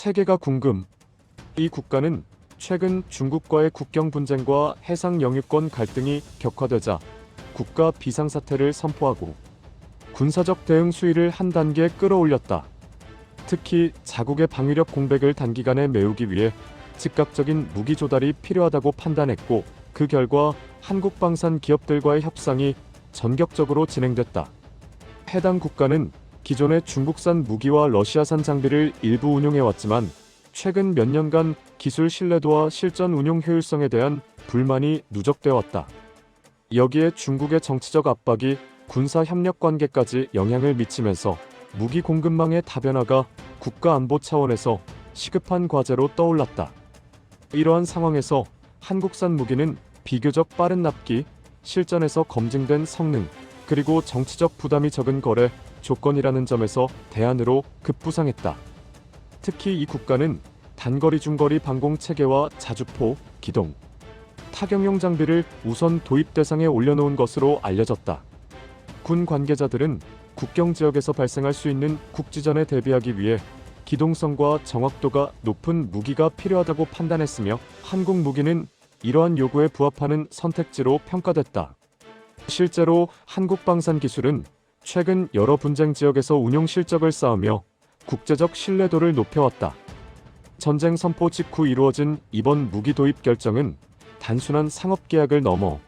체계가 궁금. 이 국가는 최근 중국과의 국경 분쟁과 해상 영유권 갈등이 격화되자 국가 비상사태를 선포하고 군사적 대응 수위를 한 단계 끌어올렸다. 특히 자국의 방위력 공백을 단기간에 메우기 위해 즉각적인 무기 조달이 필요하다고 판단했고, 그 결과 한국 방산 기업들과의 협상이 전격적으로 진행됐다. 해당 국가는 기존의 중국산 무기와 러시아산 장비를 일부 운용해왔지만 최근 몇 년간 기술 신뢰도와 실전 운용 효율성에 대한 불만이 누적되어 왔다. 여기에 중국의 정치적 압박이 군사 협력 관계까지 영향을 미치면서 무기 공급망의 다변화가 국가 안보 차원에서 시급한 과제로 떠올랐다. 이러한 상황에서 한국산 무기는 비교적 빠른 납기, 실전에서 검증된 성능, 그리고 정치적 부담이 적은 거래 조건이라는 점에서 대안으로 급부상했다. 특히 이 국가는 단거리 중거리 방공 체계와 자주포, 기동, 타격용 장비를 우선 도입 대상에 올려놓은 것으로 알려졌다. 군 관계자들은 국경 지역에서 발생할 수 있는 국지전에 대비하기 위해 기동성과 정확도가 높은 무기가 필요하다고 판단했으며, 한국 무기는 이러한 요구에 부합하는 선택지로 평가됐다. 실제로 한국 방산 기술은 최근 여러 분쟁 지역에서 운용 실적을 쌓으며 국제적 신뢰도를 높여왔다. 전쟁 선포 직후 이루어진 이번 무기 도입 결정은 단순한 상업 계약을 넘어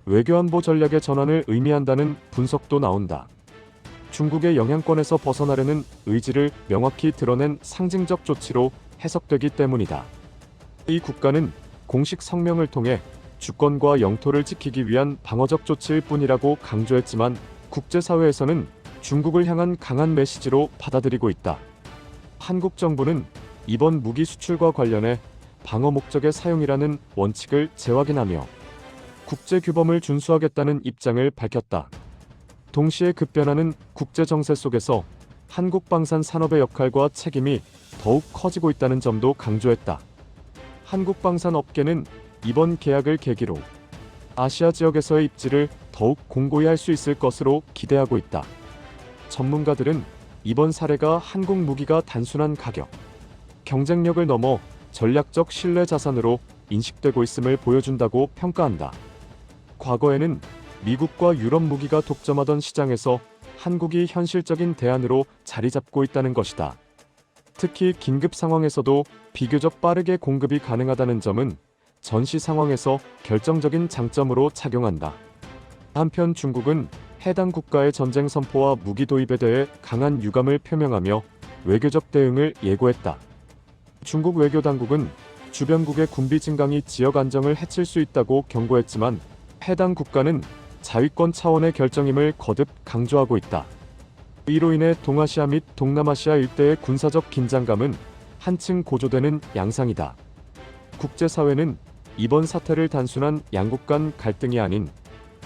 외교안보 전략의 전환을 의미한다는 분석도 나온다. 중국의 영향권에서 벗어나려는 의지를 명확히 드러낸 상징적 조치로 해석되기 때문이다. 이 국가는 공식 성명을 통해 주권과 영토를 지키기 위한 방어적 조치일 뿐이라고 강조했지만, 국제사회에서는 중국을 향한 강한 메시지로 받아들이고 있다. 한국 정부는 이번 무기 수출과 관련해 방어 목적의 사용이라는 원칙을 재확인하며 국제규범을 준수하겠다는 입장을 밝혔다. 동시에 급변하는 국제 정세 속에서 한국 방산 산업의 역할과 책임이 더욱 커지고 있다는 점도 강조했다. 한국 방산 업계는 이번 계약을 계기로 아시아 지역에서의 입지를 더욱 공고히 할 수 있을 것으로 기대하고 있다. 전문가들은 이번 사례가 한국 무기가 단순한 가격, 경쟁력을 넘어 전략적 신뢰 자산으로 인식되고 있음을 보여준다고 평가한다. 과거에는 미국과 유럽 무기가 독점하던 시장에서 한국이 현실적인 대안으로 자리 잡고 있다는 것이다. 특히 긴급 상황에서도 비교적 빠르게 공급이 가능하다는 점은 전시 상황에서 결정적인 장점으로 작용한다. 한편 중국은 해당 국가의 전쟁 선포와 무기 도입에 대해 강한 유감을 표명하며 외교적 대응을 예고했다. 중국 외교당국은 주변국의 군비 증강이 지역 안정을 해칠 수 있다고 경고했지만, 해당 국가는 자위권 차원의 결정임을 거듭 강조하고 있다. 이로 인해 동아시아 및 동남아시아 일대의 군사적 긴장감은 한층 고조되는 양상이다. 국제사회는 이번 사태를 단순한 양국 간 갈등이 아닌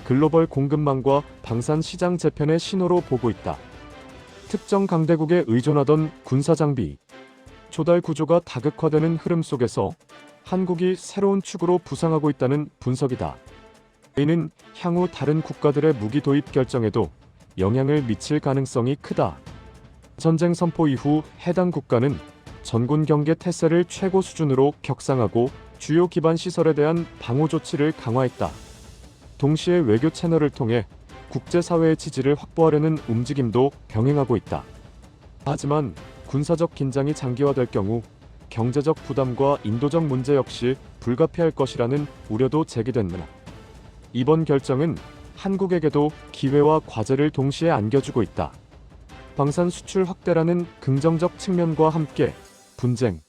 글로벌 공급망과 방산 시장 재편의 신호로 보고 있다. 특정 강대국에 의존하던 군사장비 조달 구조가 다극화되는 흐름 속에서 한국이 새로운 축으로 부상하고 있다는 분석이다. 이는 향후 다른 국가들의 무기 도입 결정에도 영향을 미칠 가능성이 크다. 전쟁 선포 이후 해당 국가는 전군 경계 태세를 최고 수준으로 격상하고 주요 기반 시설에 대한 방호 조치를 강화했다. 동시에 외교 채널을 통해 국제사회의 지지를 확보하려는 움직임도 병행하고 있다. 하지만 군사적 긴장이 장기화될 경우 경제적 부담과 인도적 문제 역시 불가피할 것이라는 우려도 제기됐으나, 이번 결정은 한국에게도 기회와 과제를 동시에 안겨주고 있다. 방산 수출 확대라는 긍정적 측면과 함께 분쟁,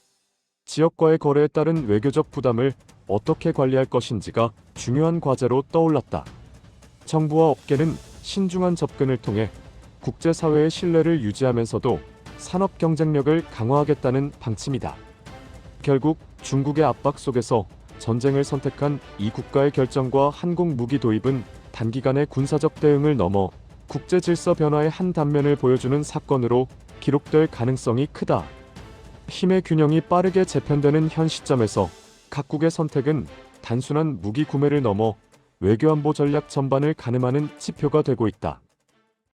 지역과의 거래에 따른 외교적 부담을 어떻게 관리할 것인지가 중요한 과제로 떠올랐다. 정부와 업계는 신중한 접근을 통해 국제사회의 신뢰를 유지하면서도 산업 경쟁력을 강화하겠다는 방침이다. 결국 중국의 압박 속에서 전쟁을 선택한 이 국가의 결정과 한국 무기 도입은 단기간의 군사적 대응을 넘어 국제 질서 변화의 한 단면을 보여주는 사건으로 기록될 가능성이 크다. 힘의 균형이 빠르게 재편되는 현 시점에서 각국의 선택은 단순한 무기 구매를 넘어 외교안보 전략 전반을 가늠하는 지표가 되고 있다.